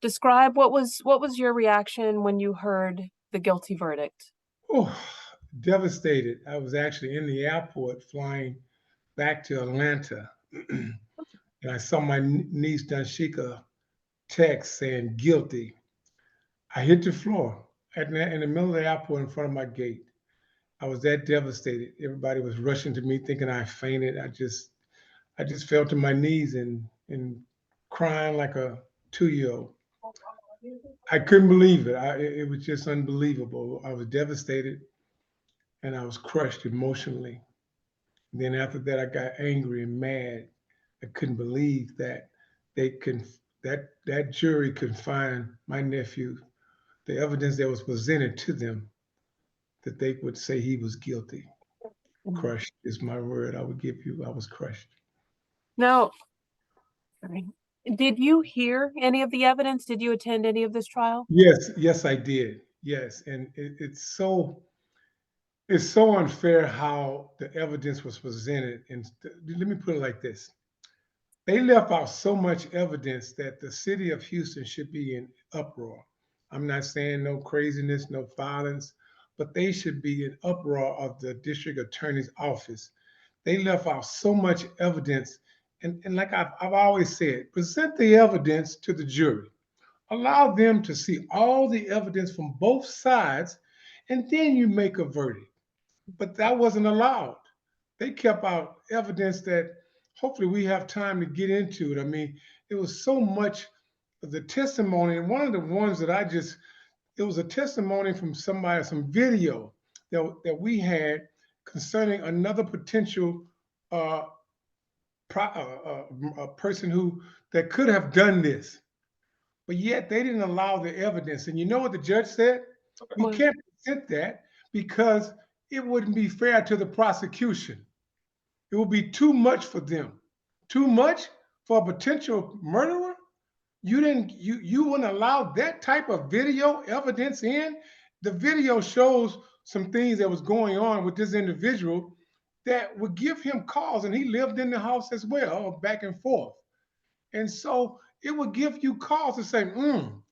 Describe what was your reaction when you heard the guilty verdict? Oh, devastated. I was actually in the airport flying back to Atlanta, and I saw my niece Danshika text saying guilty. I hit the floor in the middle of the airport in front of my gate. I was that devastated. Everybody was rushing to me thinking I fainted. I just fell to my knees and crying like a 2-year-old. I couldn't believe it. It was just unbelievable. I was devastated and I was crushed emotionally. Then after that, I got angry and mad. I couldn't believe that they can that jury could find my nephew, the evidence that was presented to them, that they would say he was guilty. Mhm. Crushed is my word I would give you. I was crushed. Now, sorry. Did you hear any of the evidence? Did you attend any of this trial? Yes, yes, I did. Yes, and it's so unfair how the evidence was presented. And let me put it like this: they left out so much evidence that the city of Houston should be in uproar. I'm not saying no craziness, no violence, but they should be in uproar of the district attorney's office. They left out so much evidence. And like I've always said, present the evidence to the jury. Allow them to see all the evidence from both sides, and then you make a verdict. But that wasn't allowed. They kept out evidence that hopefully we have time to get into it. I mean, it was so much of the testimony, and one of the ones that it was a testimony from somebody, some video that we had concerning another potential uh, a person who that could have done this, but yet they didn't allow the evidence. And you know what the judge said? We Well, can't present that because it wouldn't be fair to the prosecution. It would be too much for them. Too much for a potential murderer? You wouldn't allow that type of video evidence in? The video shows some things that was going on with this individual that would give him cause, and he lived in the house as well, back and forth. And so it would give you cause to say,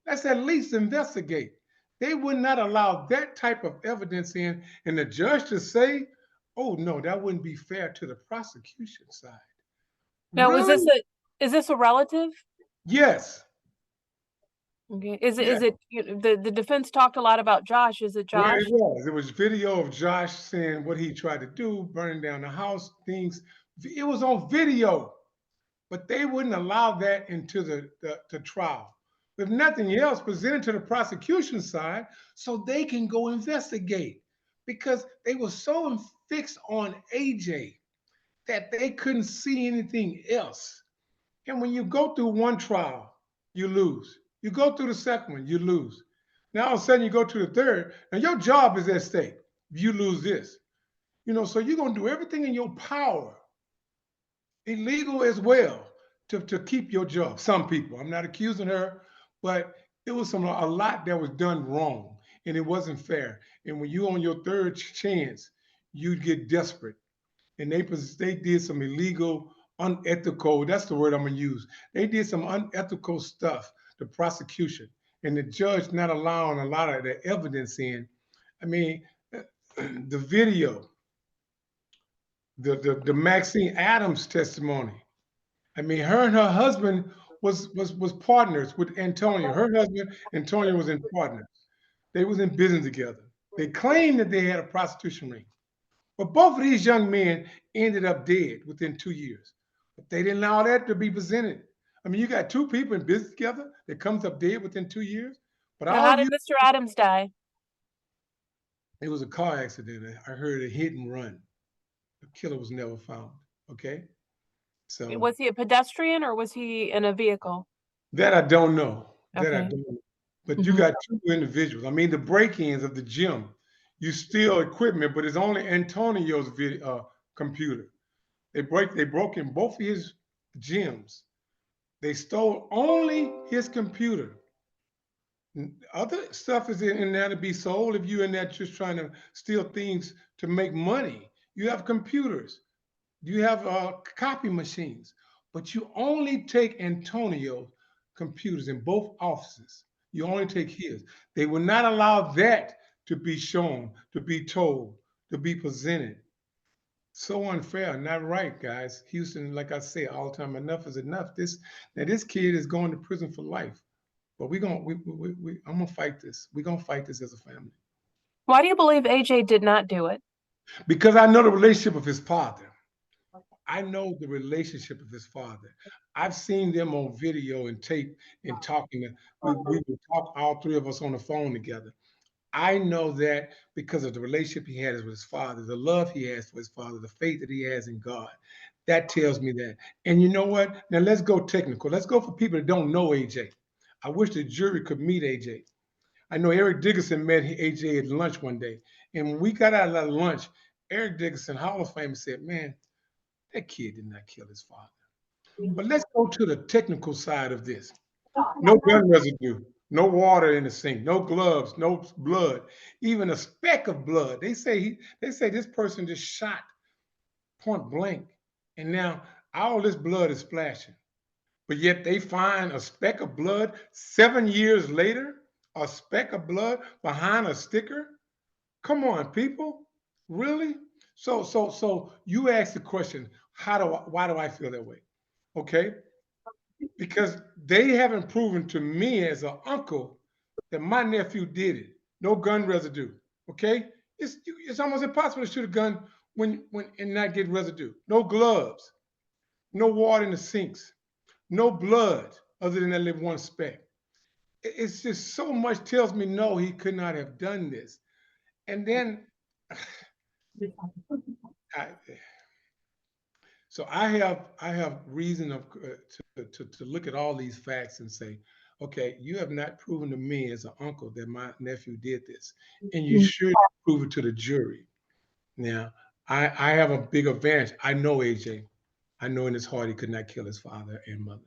let's at least investigate. They would not allow that type of evidence in, and the judge to say, oh no, that wouldn't be fair to the prosecution side. now Really? is this a relative? Yes. Okay. Is it Yes. is it the defense talked a lot about Josh. Is it Well, it Josh? was. It was video of Josh saying what he tried to do, burning down the house, things. It was on video, but they wouldn't allow that into the trial. If nothing else, presented to the prosecution side so they can go investigate because they were so fixed on AJ that they couldn't see anything else. And when you go through one trial, you lose. You go through the second one, you lose. Now all of a sudden you go to the third, and your job is at stake. You lose this. So you're gonna do everything in your power, illegal as well, to keep your job. Some people. I'm not accusing her, but it was a lot that was done wrong, and it wasn't fair. And when you on your third chance, you get desperate, and they did some illegal, unethical. That's the word I'm gonna use. They did some unethical stuff. The prosecution and the judge not allowing a lot of the evidence in. I mean, the video, the Maxine Adams testimony. I mean, her and her husband was partners with Antonio. Her husband, Antonio, was in partners. They was in business together. They claimed that they had a prostitution ring. But both of these young men ended up dead within 2 years. But they didn't allow that to be presented. I mean, you got two people in business together that comes up dead within 2 years. But Now, how all you, did Mr. Adams die? it was a car accident. I heard a hit and run. The killer was never found. Okay, so Was he a pedestrian or was he in a vehicle? that I don't know. That I Okay. don't know. But you Mhm. got two individuals. I mean, the break-ins of the gym, you steal equipment, but it's only Antonio's computer. They broke in both of his gyms. They stole only his computer. Other stuff is in there to be sold if you're in there just trying to steal things to make money. You have computers, you have copy machines, but you only take Antonio's computers in both offices. You only take his. They will not allow that to be shown, to be told, to be presented. So unfair, not right, guys. Houston, like I say all the time, enough is enough. This kid is going to prison for life. But I'm gonna fight this. We're gonna fight this as a family. Why do you believe AJ did not do it? Because I know the relationship of his father. I know the relationship of his father. I've seen them on video and tape and talking. We would talk, all three of us on the phone together. I know that because of the relationship he has with his father, the love he has for his father, the faith that he has in God. That tells me that. And you know what? Now let's go technical. Let's go for people that don't know AJ. I wish the jury could meet AJ. I know Eric Dickerson met AJ at lunch one day. And when we got out of that lunch, Eric Dickerson, Hall of Fame, said, man, that kid did not kill his father. But let's go to the technical side of this. No gun residue, no water in the sink, no gloves, no blood, even a speck of blood. They say this person just shot point blank, and now all this blood is splashing. But yet they find a speck of blood 7 years later, a speck of blood behind a sticker. Come on, people, really? So you ask the question, why do I feel that way? Okay, because they haven't proven to me as an uncle that my nephew did it. No gun residue. Okay, it's almost impossible to shoot a gun when and not get residue. No gloves, no water in the sinks, no blood other than that little one speck. It's just so much tells me no, he could not have done this. And then I, so I have reason to look at all these facts and say, okay, you have not proven to me as an uncle that my nephew did this, and you should prove it to the jury. Now, I have a big advantage. I know AJ. I know in his heart he could not kill his father and mother.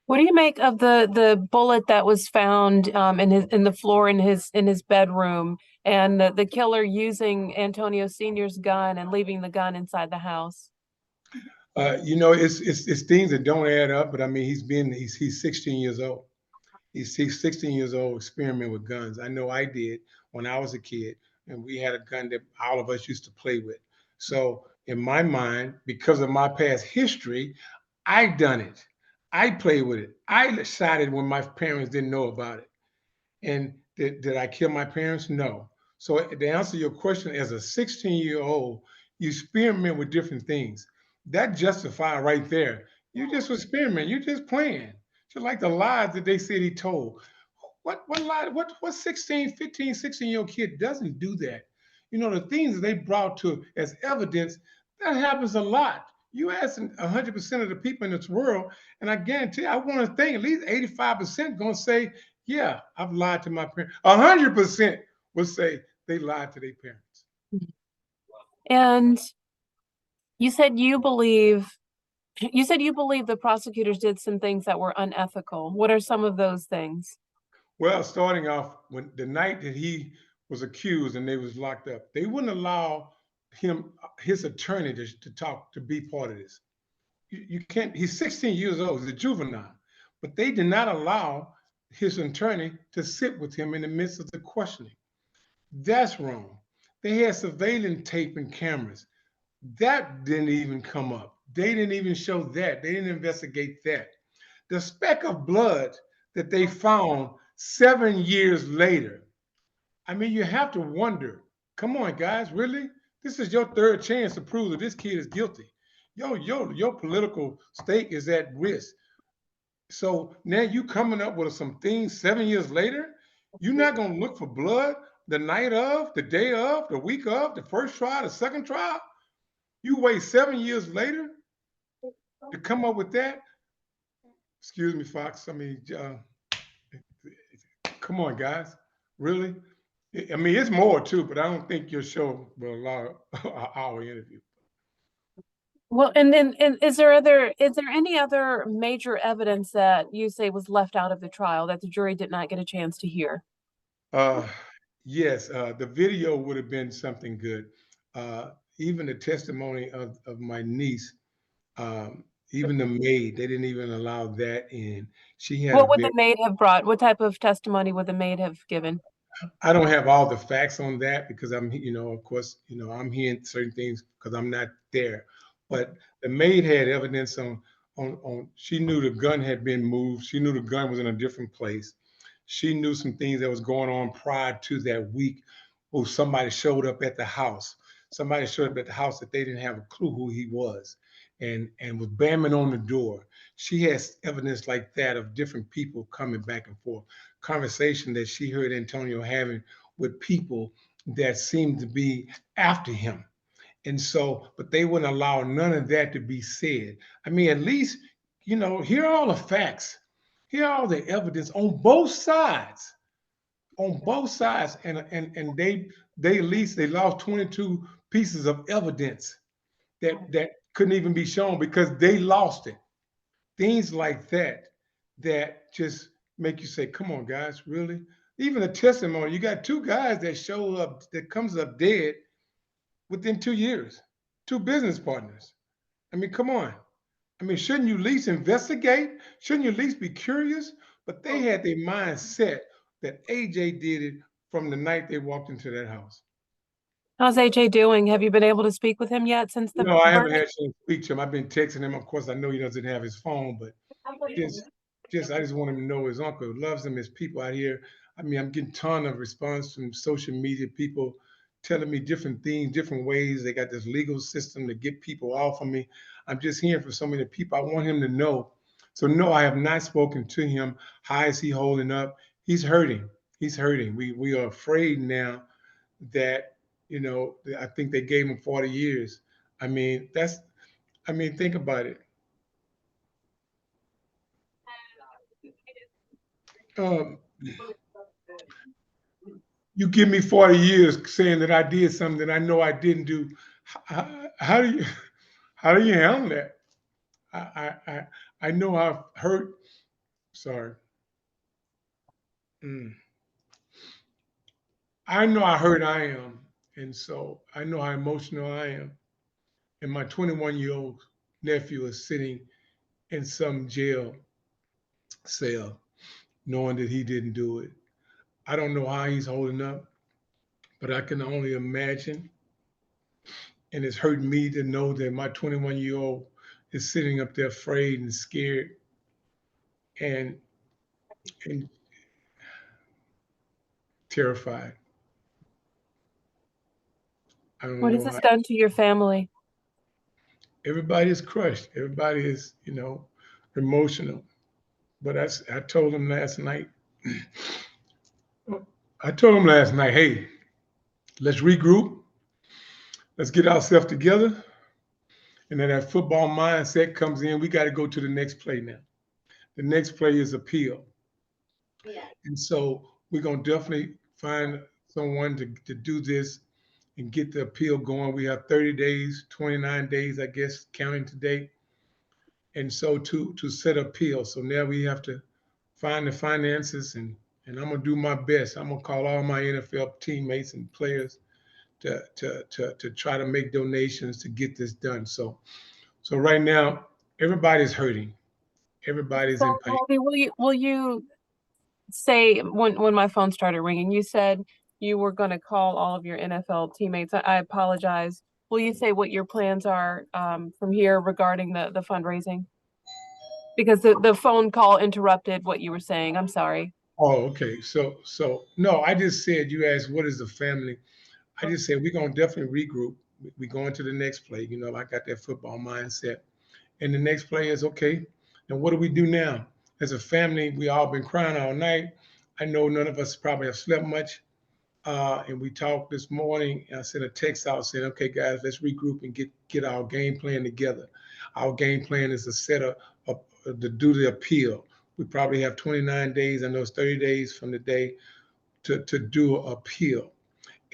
What do you make of the bullet that was found in the floor in his bedroom, and the killer using Antonio Sr.'s gun and leaving the gun inside the house? It's things that don't add up. But I mean, he's 16 years old. He's 16 years old, experimenting with guns. I know I did when I was a kid, and we had a gun that all of us used to play with. So in my mind, because of my past history, I done it. I played with it. I shot it when my parents didn't know about it. And did I kill my parents? No. So to answer your question, as a 16-year-old, you experiment with different things. That justify right there. You just experiment. You're just playing. Just like the lies that they said he told. What lie? What 16, 15, 16-year-old kid doesn't do that? The things that they brought to as evidence, that happens a lot. You ask 100% of the people in this world, and I guarantee I want to think at least 85% gonna say, yeah, I've lied to my parents. 100% will say they lied to their parents. And you said you believe the prosecutors did some things that were unethical. What are some of those things? Well, starting off, when the night that he was accused and they was locked up, they wouldn't allow his attorney to talk, to be part of this. You can't. He's 16 years old. He's a juvenile, but they did not allow his attorney to sit with him in the midst of the questioning. That's wrong. They had surveillance tape and cameras. That didn't even come up. They didn't even show that. They didn't investigate that. The speck of blood that they found 7 years later. I mean, you have to wonder. Come on, guys, really? This is your third chance to prove that this kid is guilty. Your political stake is at risk. So now you coming up with some things 7 years later. You're not gonna look for blood the night of, the day of, the week of, the first trial, the second trial. You wait 7 years later to come up with that. Excuse me, Fox. I mean, come on, guys. Really? I mean, it's more too, but I don't think your show will allow our interview. Well, and is there any other major evidence that you say was left out of the trial that the jury did not get a chance to hear? Uh, yes, the video would have been something good. Uh, Even the testimony of my niece, um, Even the maid, they didn't even allow that in. She had a What would very the maid have brought? What type of testimony would the maid have given? I don't have all the facts on that because of course, I'm hearing certain things because I'm not there. But the maid had evidence she knew the gun had been moved. She knew the gun was in a different place. She knew some things that was going on prior to that week. Oh, somebody showed up at the house. Somebody showed up at the house that they didn't have a clue who he was and was banging on the door. She has evidence like that of different people coming back and forth conversation that she heard Antonio having with people that seemed to be after him. And so, but they wouldn't allow none of that to be said. I mean, at least, hear all the facts, hear all the evidence on both sides, and they at least they lost 22 pieces of evidence that couldn't even be shown because they lost it. Things like that just make you say, come on, guys, really? Even a testimony, you got two guys that show up that comes up dead within 2 years, two business partners. I mean, come on. I mean, shouldn't you at least investigate? Shouldn't you at least be curious? But they had their mind set that AJ did it from the night they walked into that house. How's AJ doing? Have you been able to speak with him yet since the No, I haven't had verdict? a chance to speak to him. I've been texting him. Of course, I know he doesn't have his phone, but just I just want him to know his uncle loves him. His people out here. I mean, I'm getting a ton of response from social media, people telling me different things, different ways. They got this legal system to get people off of me. I'm just hearing from so many people. I want him to know. So no, I have not spoken to him. How is he holding up? He's hurting. He's hurting. We are afraid now that I think they gave him 40 years. I mean, think about it. Um, you give me 40 years saying that I did something that I know I didn't do. How do you how do you handle that? I know I've hurt. Sorry. Mm. I know how hurt I am, and so I know how emotional I am. And my 21-year-old nephew is sitting in some jail cell, knowing that he didn't do it. I don't know how he's holding up, but I can only imagine. And it's hurt me to know that my 21-year-old is sitting up there afraid and scared and and terrified. I don't What has know this how. done to your family? Everybody is crushed. Everybody is, emotional. But I told him last night. I told him last night, hey, let's regroup. Let's get ourselves together. And then that football mindset comes in. We got to go to the next play now. The next play is appeal. And so we're going to definitely find someone to do this and get the appeal going. We have 30 days, 29 days, I guess, counting today. And so to set appeal. So now we have to find the finances and I'm gonna do my best. I'm gonna call all my NFL teammates and players to try to make donations to get this done. So right now everybody's hurting. Everybody's in So, pain. Randy, will you say when my phone started ringing, you said you were going to call all of your NFL teammates. I apologize. Will you say what your plans are from here regarding the fundraising? Because the phone call interrupted what you were saying. I'm sorry. Oh, okay. So no, I just said you asked what is the family. I just said we're gonna definitely regroup. We going to the next play. I got that football mindset. And the next play is okay. Now what do we do now? As a family, we all been crying all night. I know none of us probably have slept much. And we talked this morning. I sent a text out saying, "Okay, guys, let's regroup and get our game plan together. Our game plan is to set to do the appeal. We probably have 29 days. I know it's 30 days from the day to do an appeal.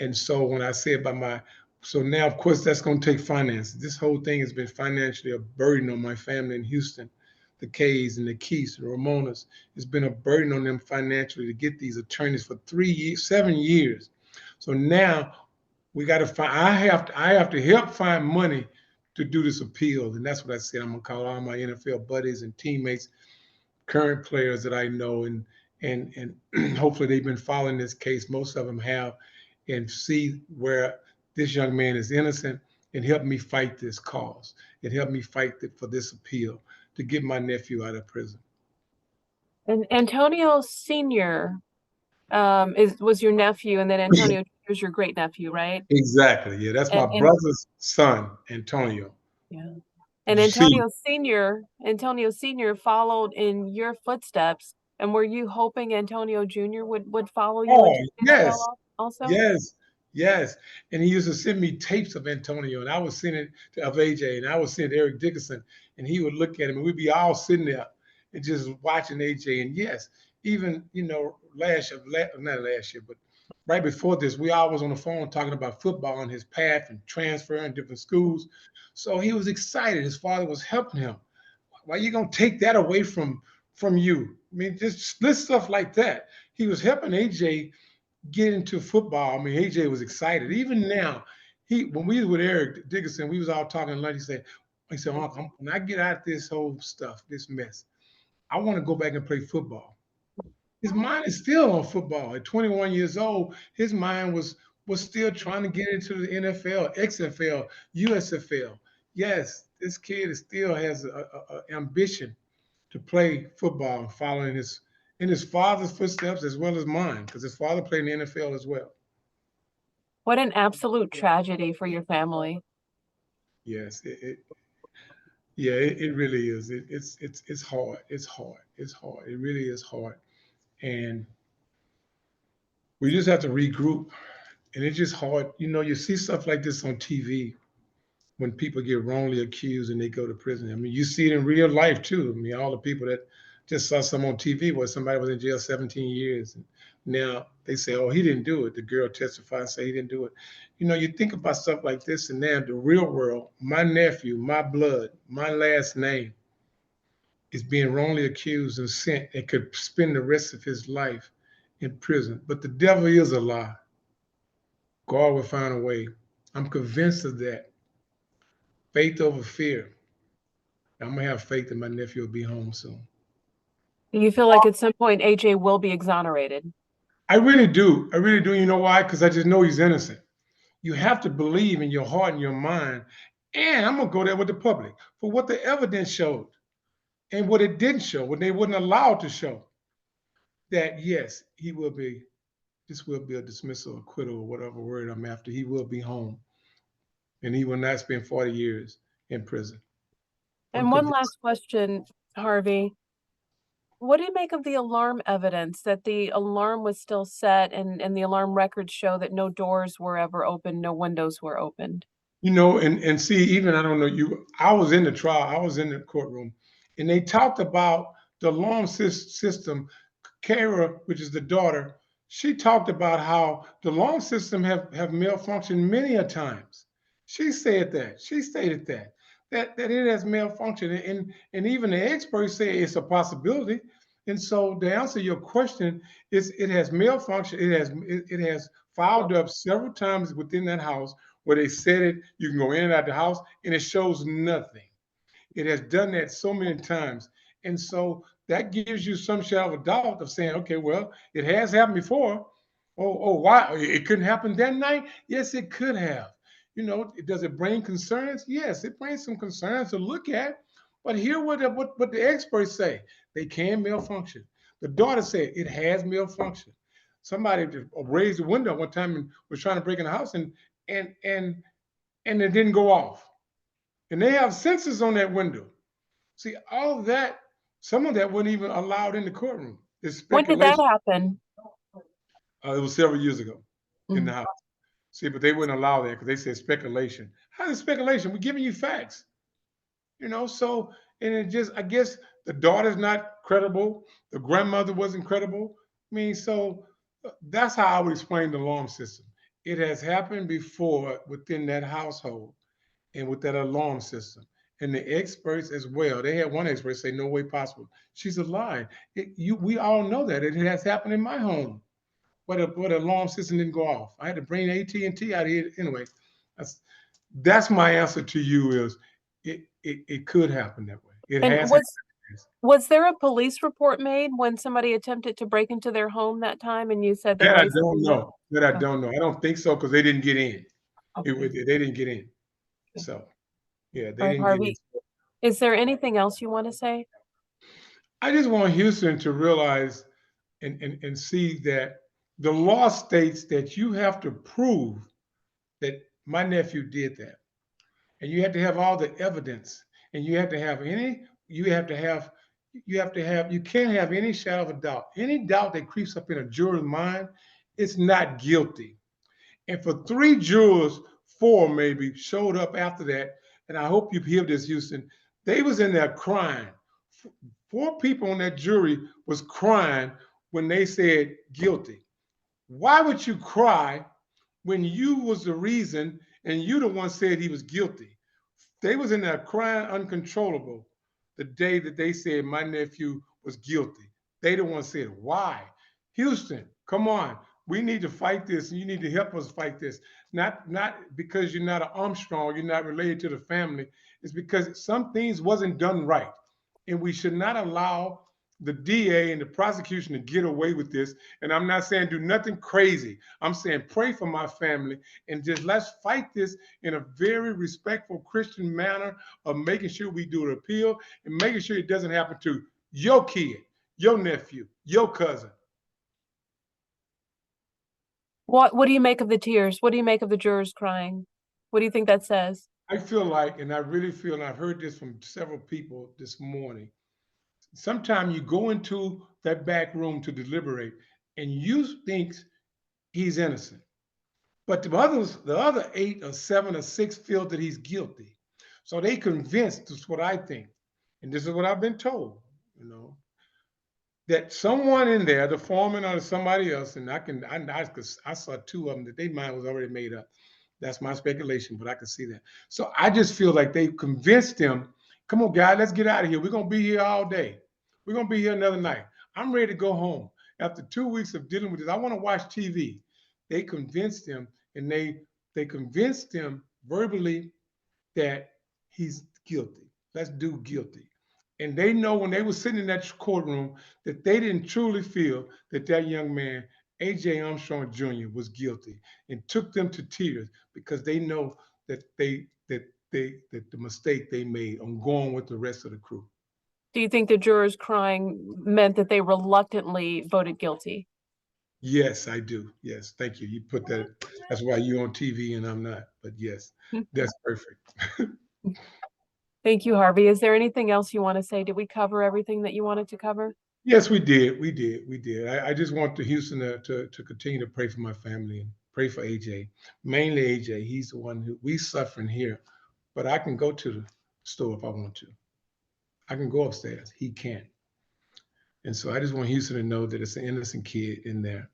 And so when I say about so now of course that's going to take finance. This whole thing has been financially a burden on my family in Houston, the K's and the Keys, the Ramonas. It's been a burden on them financially to get these attorneys for 3 years, 7 years. So now we got to find. I have to help find money to do this appeal. And that's what I said. I'm gonna call all my NFL buddies and teammates, current players that I know, and hopefully they've been following this case. Most of them have, and see where this young man is innocent, and help me fight this cause. It helped me fight for this appeal to get my nephew out of prison. And Antonio Senior was your nephew, and then Antonio was your great nephew, right? Exactly. Yeah, that's my And brother's son, Antonio. yeah. And See, Antonio Senior followed in your footsteps. And were you hoping Antonio Jr. would follow you oh into the NFL yes, also? yes, yes. And he used to send me tapes of Antonio, and I would send it of AJ, and I would send Eric Dickerson, and he would look at him, and we'd be all sitting there and just watching AJ. And yes, even last year, not last year, but right before this, we all was on the phone talking about football and his path and transfer and different schools. So he was excited. His father was helping him. Why you gonna take that away from you? I mean, just split stuff like that. He was helping AJ get into football. I mean, AJ was excited. Even now, when we was with Eric Dickerson, we was all talking at lunch. He said, Uncle, when I get out this whole stuff, this mess, I want to go back and play football. His mind is still on football. At 21 years old, his mind was still trying to get into the NFL, XFL, USFL. Yes, this kid still has a ambition to play football and following in his father's footsteps as well as mine, because his father played in the NFL as well. What an absolute tragedy for your family. Yes, yeah, it really is. It's hard. It's hard. It's hard. It really is hard. And we just have to regroup. And it's just hard. You see stuff like this on TV when people get wrongly accused and they go to prison. I mean, you see it in real life too. I mean, all the people that just saw some on TV where somebody was in jail 17 years. And now they say, oh, he didn't do it. The girl testified and say he didn't do it. You think about stuff like this, and now the real world, my nephew, my blood, my last name is being wrongly accused and sent and could spend the rest of his life in prison. But the devil is a lie. God will find a way. I'm convinced of that. Faith over fear. I'm gonna have faith that my nephew will be home soon. Do you feel like at some point AJ will be exonerated? I really do. I really do. You know why? Because I just know he's innocent. You have to believe in your heart and your mind. And I'm gonna go there with the public for what the evidence showed and what it didn't show, what they wouldn't allow to show. That yes, he will be. This will be a dismissal, acquittal, or whatever word I'm after. He will be home, and he will not spend 40 years in prison. I'm And one convinced. last question, Harvey. What do you make of the alarm evidence that the alarm was still set and the alarm records show that no doors were ever opened, no windows were opened? And see, even I don't know you. I was in the trial. I was in the courtroom, and they talked about the alarm system. Kara, which is the daughter, she talked about how the alarm system have malfunctioned many a times. She said that. She stated that it has malfunctioned, and even the experts say it's a possibility. And so, to answer your question, it has malfunctioned. It has fouled up several times within that house where they said it. You can go in and out the house, and it shows nothing. It has done that so many times. And so that gives you some shadow of a doubt of saying, okay, well, it has happened before. Why? It couldn't happen that night? Yes, it could have. Does it bring concerns? Yes, it brings some concerns to look at. But hear what the experts say. They can malfunction. The daughter said it has malfunctioned. Somebody raised the window one time and was trying to break in the house, and and and it didn't go off. And they have sensors on that window. See, all of that, some of that wasn't even allowed in the courtroom. It's When did that speculation. happen? It was several years ago in the Mm. house. See, but they wouldn't allow that because they said speculation. How is speculation? We're giving you facts. So, and it just, I guess the daughter's not credible. The grandmother wasn't credible. I mean, so that's how I would explain the alarm system. It has happened before within that household and with that alarm system. And the experts as well. They had one expert say, "No way possible." She's a lie. We all know that it has happened in my home, but the alarm system didn't go off. I had to bring AT&T out here anyway. That's That's my answer to you is it could happen that way. It And has happened. was there a police report made when somebody attempted to break into their home that time and you said they That I raised don't the know. That I oh, don't know. I don't think so because they didn't get in. okay. They didn't get in. Okay. So yeah, All they right, didn't get in. Harvey, is there anything else you want to say? I just want Houston to realize and see that the law states that you have to prove that my nephew did that. And you have to have all the evidence. And you have to have you can't have any shadow of a doubt. Any doubt that creeps up in a juror's mind, it's not guilty. And for three jurors, four maybe showed up after that. And I hope you hear this, Houston. They was in there crying. Four people on that jury was crying when they said guilty. Why would you cry when you was the reason and you the one said he was guilty? They was in there crying uncontrollable the day that they said my nephew was guilty. They the one said, why? Houston, come on. We need to fight this and you need to help us fight this. Not because you're not an Armstrong, you're not related to the family. It's because some things wasn't done right. And we should not allow the DA and the prosecution to get away with this. And I'm not saying do nothing crazy. I'm saying pray for my family and just let's fight this in a very respectful Christian manner of making sure we do an appeal and making sure it doesn't happen to your kid, your nephew, your cousin. What do you make of the tears? What do you make of the jurors crying? What do you think that says? I feel like, and I really feel, and I've heard this from several people this morning, sometimes you go into that back room to deliberate and you think he's innocent. But the other 8 or 7 or 6 feel that he's guilty. So they convinced, this is what I think, and this is what I've been told, you know, that someone in there, the foreman or somebody else, and I saw 2 of them that their mind was already made up. That's my speculation, but I could see that. So I just feel like they convinced him, come on, guy, let's get out of here. We're gonna be here all day. We're gonna be here another night. I'm ready to go home. After 2 weeks of dealing with this, I want to watch TV. They convinced him, and they convinced him verbally that he's guilty. Let's do guilty. And they know when they were sitting in that courtroom that they didn't truly feel that that young man, A.J. Armstrong Jr., was guilty, and took them to tears because they know that that the mistake they made on going with the rest of the crew. Do you think the jurors crying meant that they reluctantly voted guilty? Yes, I do. Yes, thank you. You put that. That's why you're on TV and I'm not. But yes, that's perfect. Thank you, Harvey. Is there anything else you want to say? Did we cover everything that you wanted to cover? Yes, we did. We did. We did. I just want the Houston to continue to pray for my family and pray for AJ. Mainly AJ. He's the one who we suffering here, but I can go to the store if I want to. I can go upstairs. He can't. And so I just want Houston to know that it's an innocent kid in there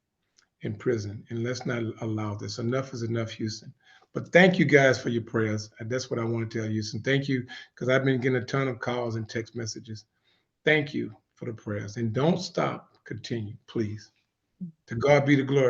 in prison. And let's not allow this. Enough is enough, Houston. But thank you guys for your prayers. That's what I want to tell Houston. Thank you, because I've been getting a ton of calls and text messages. Thank you for the prayers. And don't stop. Continue, please. To God be the glory.